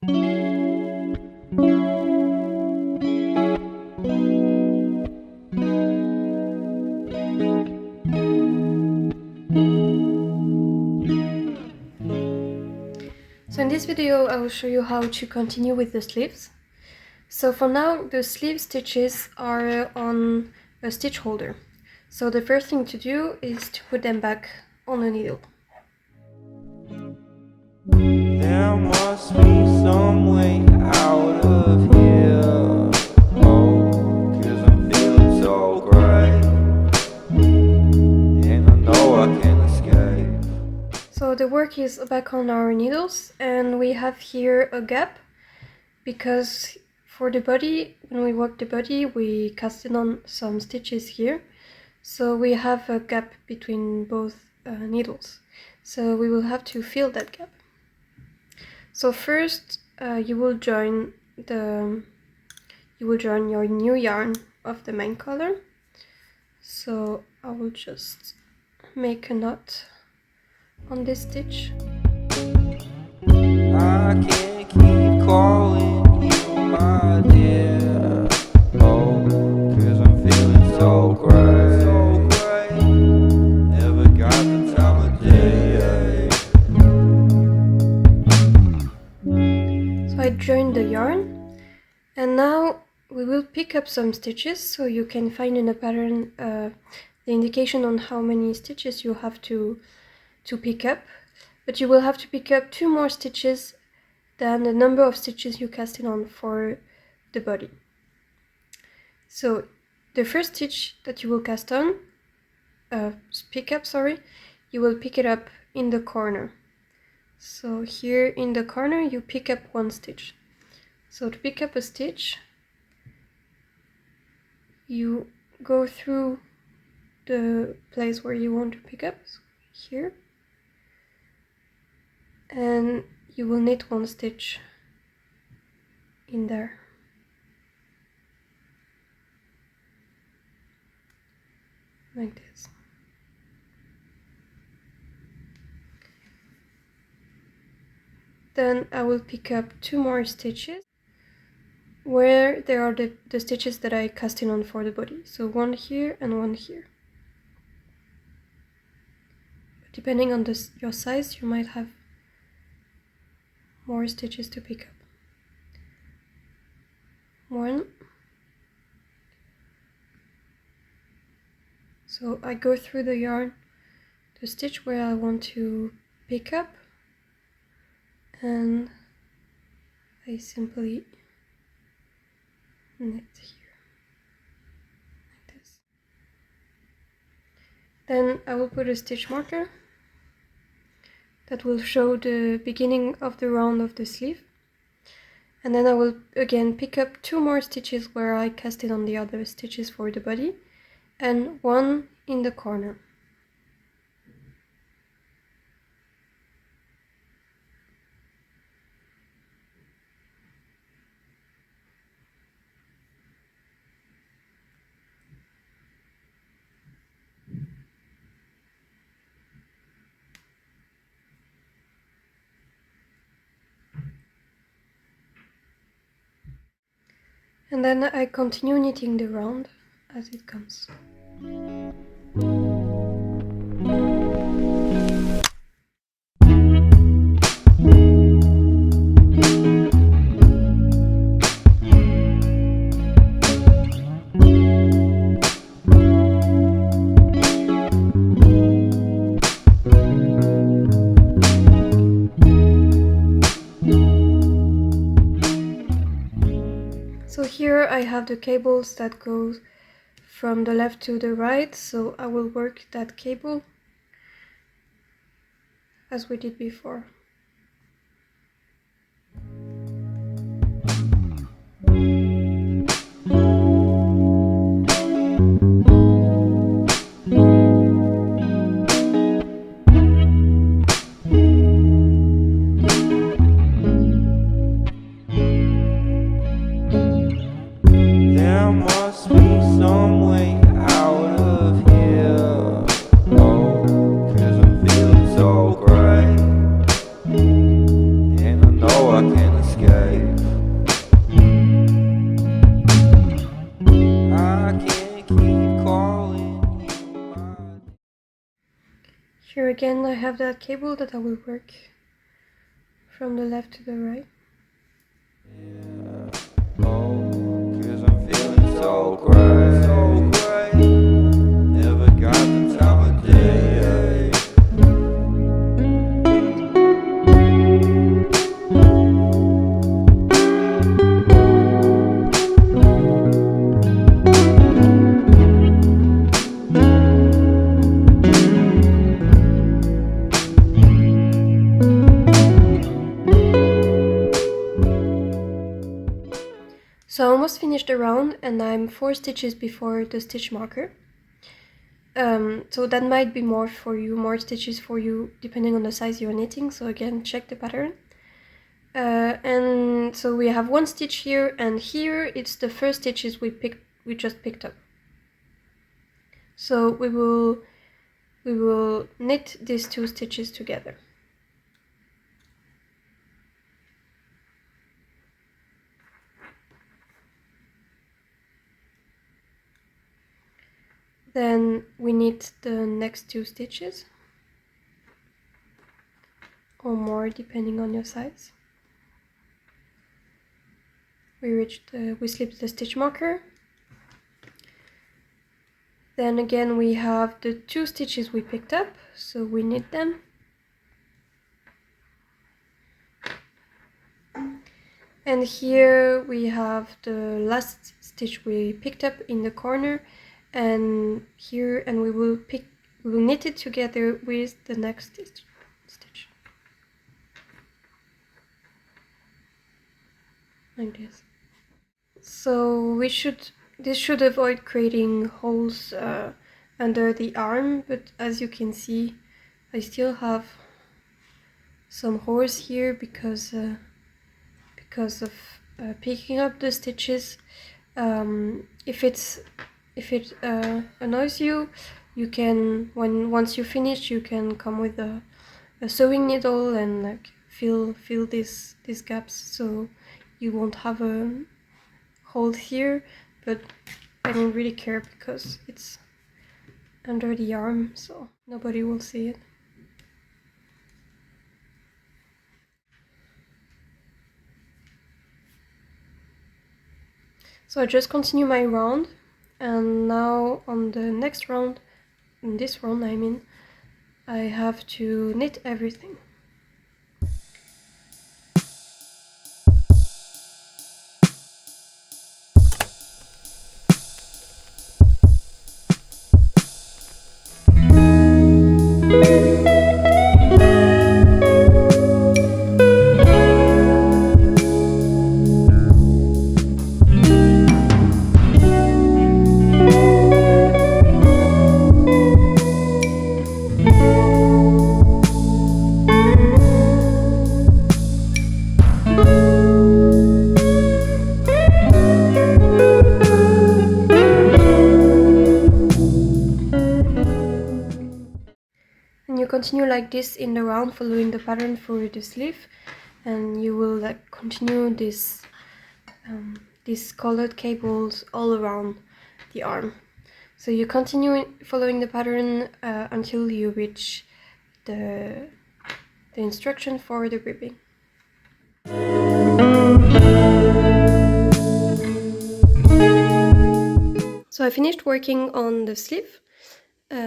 So in this video I will show you how to continue with the sleeves. So for now the sleeve stitches are on a stitch holder. So the first thing to do is to put them back on the needle. There must be some way out of here. Oh, 'cause I'm feeling so great, and I know I can escape. So the work is back on our needles, and we have here a gap because for the body, when we work the body, we casted on some stitches here. So we have a gap between both needles. So we will have to fill that gap. So first, you will join your new yarn of the main color. So I will just make a knot on this stitch. I can't keep calling you my dear. Oh, 'cause I'm feeling so great. Never got the time of day. So I joined the yarn, and now we will pick up some stitches, so you can find in the pattern the indication on how many stitches you have to pick up, but you will have to pick up 2 more stitches than the number of stitches you casted on for the body. So the first stitch that you will cast on, you will pick it up in the corner. So here in the corner you pick up 1 stitch. So to pick up a stitch, you go through the place where you want to pick up, so here, and you will knit 1 stitch in there. Like this. Then I will pick up 2 more stitches where there are the stitches that I casted on for the body. So 1 here and 1 here. Depending on your size, you might have more stitches to pick up. 1. So I go through the yarn, the stitch where I want to pick up, and I simply knit here, like this. Then I will put a stitch marker that will show the beginning of the round of the sleeve, and then I will again pick up 2 more stitches where I casted on the other stitches for the body, and 1 in the corner. And then I continue knitting the round as it comes. So here I have the cables that go from the left to the right, so I will work that cable as we did before. There must be some way out of here. Oh, 'cause I'm feeling so great, again I have that cable that I will work from the left to the right. Oh, 'cause I'm feeling so great. Never got the time of day. So I almost finished the round and I'm 4 stitches before the stitch marker. So that might be more stitches for you depending on the size you're knitting, so again check the pattern. And so we have 1 stitch here, and here it's the first stitches we just picked up. So we will knit these 2 stitches together. Then we knit the next 2 stitches, or more depending on your size. We slip the stitch marker. Then again we have the 2 stitches we picked up, so we knit them. And here we have the last stitch we picked up in the corner, and here, and we will knit it together with the next stitch. Like this. So this should avoid creating holes under the arm, but as you can see, I still have some holes here because of picking up the stitches. If it annoys you, you can, once you finish, you can come with a sewing needle and like fill these gaps, so you won't have a hole here, but I don't really care because it's under the arm, so nobody will see it. So I just continue my round, and now on the next round, in this round I mean, I have to knit everything. And you continue like this in the round, following the pattern for the sleeve, and you will like continue these colored cables all around the arm. So you continue following the pattern until you reach the instruction for the ribbing. So I finished working on the sleeve.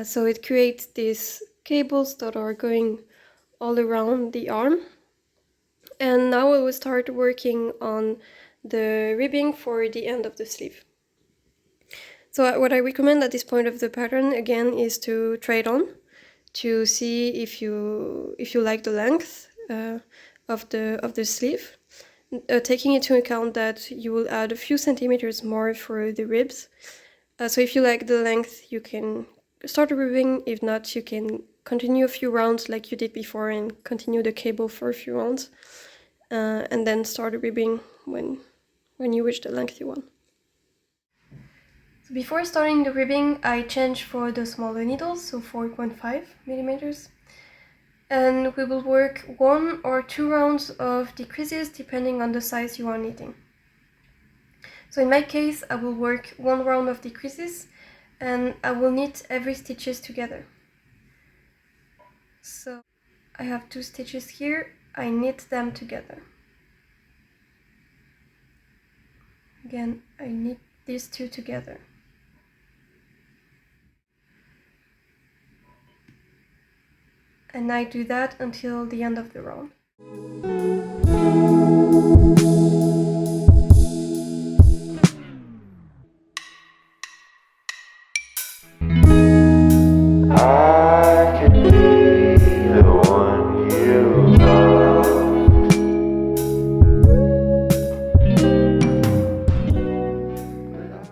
So it creates these cables that are going all around the arm. And now I will start working on the ribbing for the end of the sleeve. So what I recommend at this point of the pattern again is to try it on to see if you like the length of the sleeve, taking into account that you will add a few centimeters more for the ribs. So if you like the length, you can start the ribbing. If not, you can continue a few rounds like you did before and continue the cable for a few rounds, and then start the ribbing when you reach the length you want. So before starting the ribbing, I changed for the smaller needles, so 4.5 millimeters. And we will work 1 or 2 rounds of decreases depending on the size you are knitting. So in my case, I will work 1 round of decreases and I will knit every stitches together. So I have 2 stitches here, I knit them together. Again, I knit these 2 together. And I do that until the end of the round. I could be the one you love.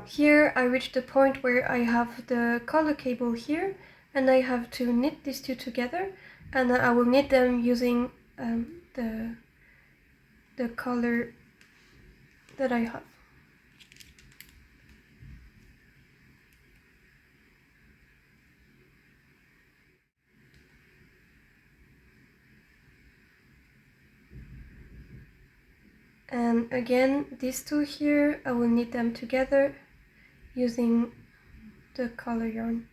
Here I reach the point where I have the color cable here, and I have to knit these 2 together, and I will knit them using the color that I have. And again, these 2 here, I will knit them together using the color yarn.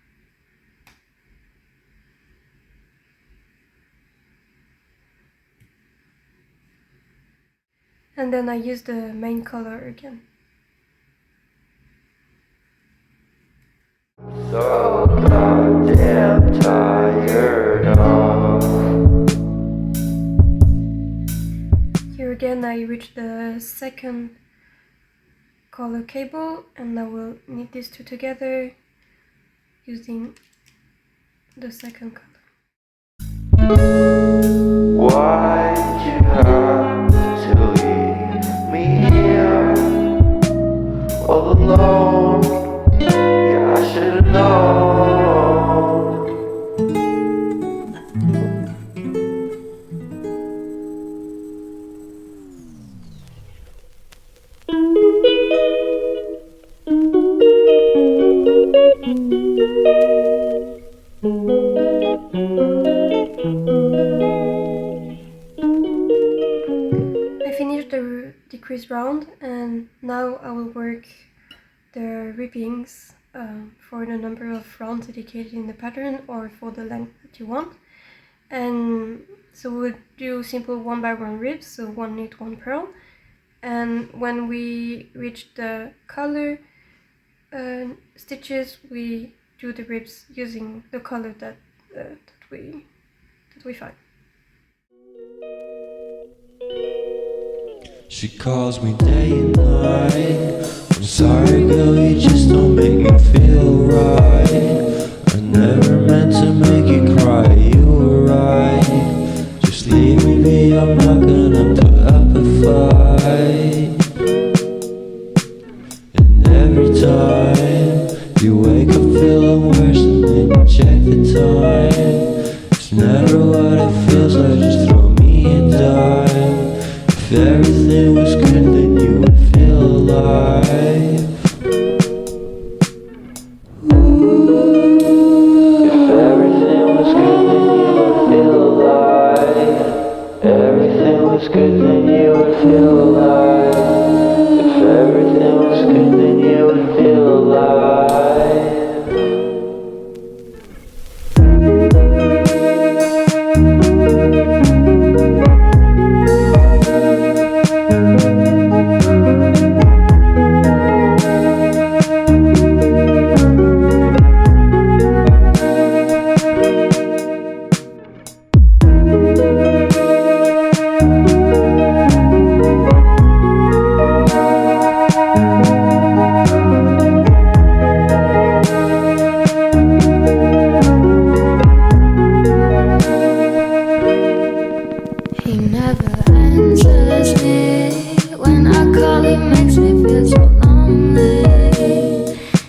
And then I use the main color again. So goddamn tired of. Here again I reach the second color cable, and I will knit these 2 together using the second color. Why'd you have to leave me here all alone? Yeah, I should've known. I finished the decrease round, and now I will work the ribbings for the number of rounds indicated in the pattern, or for the length that you want. And so we'll do simple 1 by 1 ribs, so 1 knit, 1 purl. And when we reach the color stitches, we do the ribs using the color that we find. She calls me day and night. I'm sorry, girl, you just don't make me feel right. I never meant to make you cry, you were right. Just leave me be, I'm not gonna put up a fight. And every time you wake up feeling worse, and then you check the time. It's never what it feels like, just throw me a dime. If everything was good, then you would feel alive. If everything was good, then you would feel alive. Everything was good, then you would feel alive. If everything was good, then you would feel alive. He never answers me. When I call, he makes me feel so lonely.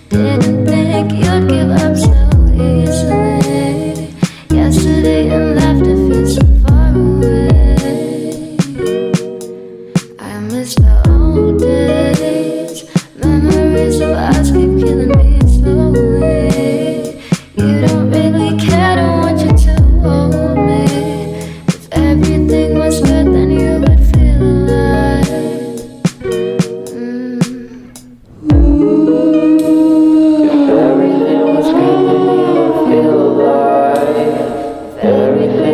Didn't think you'd give up so easily. Yesterday and laughter feels so far away. I miss the old days. Memories of us keep killing me slowly. You don't really care, don't want you to hold me. Everything was good, then you would feel alive. If everything was good, then you would feel alive. If everything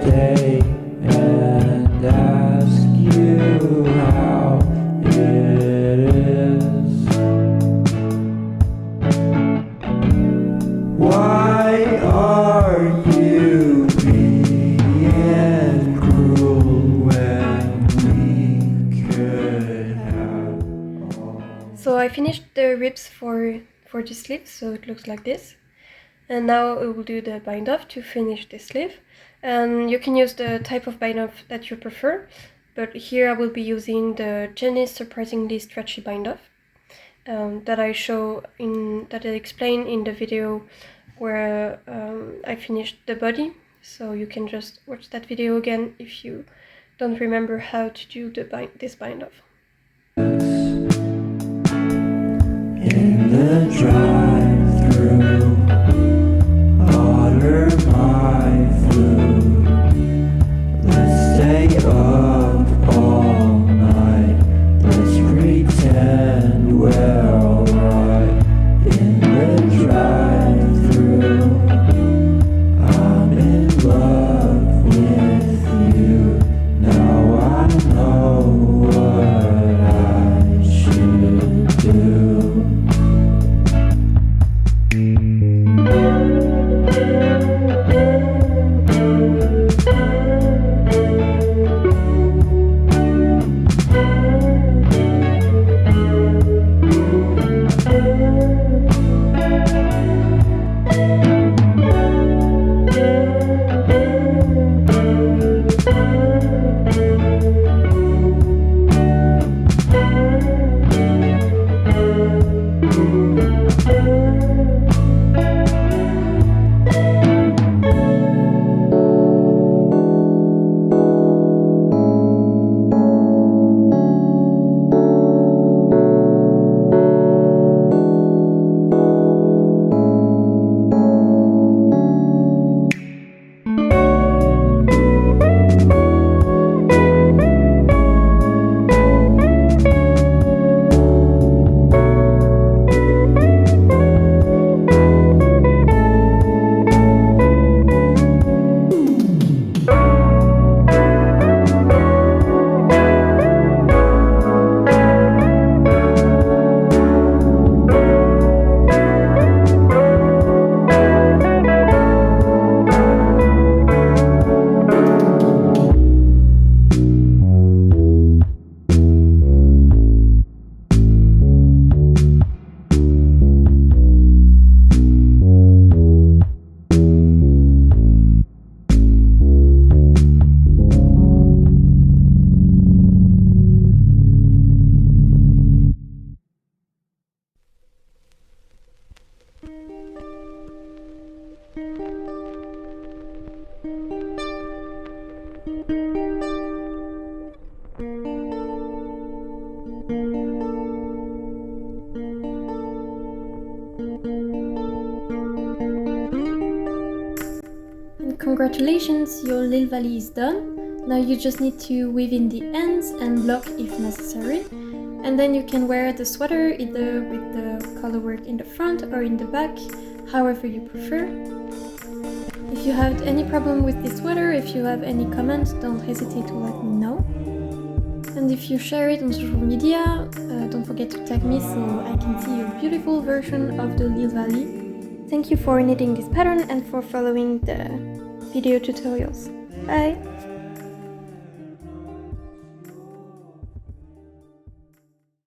day and ask you how it is. Why are you being cruel when we could have all? So I finished the ribs for the sleeve, so it looks like this. And now we will do the bind off to finish the sleeve. And you can use the type of bind off that you prefer, but here I will be using the Jenny's Surprisingly Stretchy bind off that I explain in the video where I finished the body. So you can just watch that video again if you don't remember how to do this bind off. In the drive-thru, order my food. Let's stay up all night. Let's pretend we're alright. In the drive-thru, I'm in love with you. Now I know what I should do. Congratulations, your Lil'Valley is done. Now you just need to weave in the ends and block if necessary. And then you can wear the sweater either with the colorwork in the front or in the back, however you prefer. If you have any problem with this sweater, if you have any comments, don't hesitate to let me know. And if you share it on social media, don't forget to tag me so I can see your beautiful version of the Lil'Valley. Thank you for knitting this pattern and for following the video tutorials. Bye!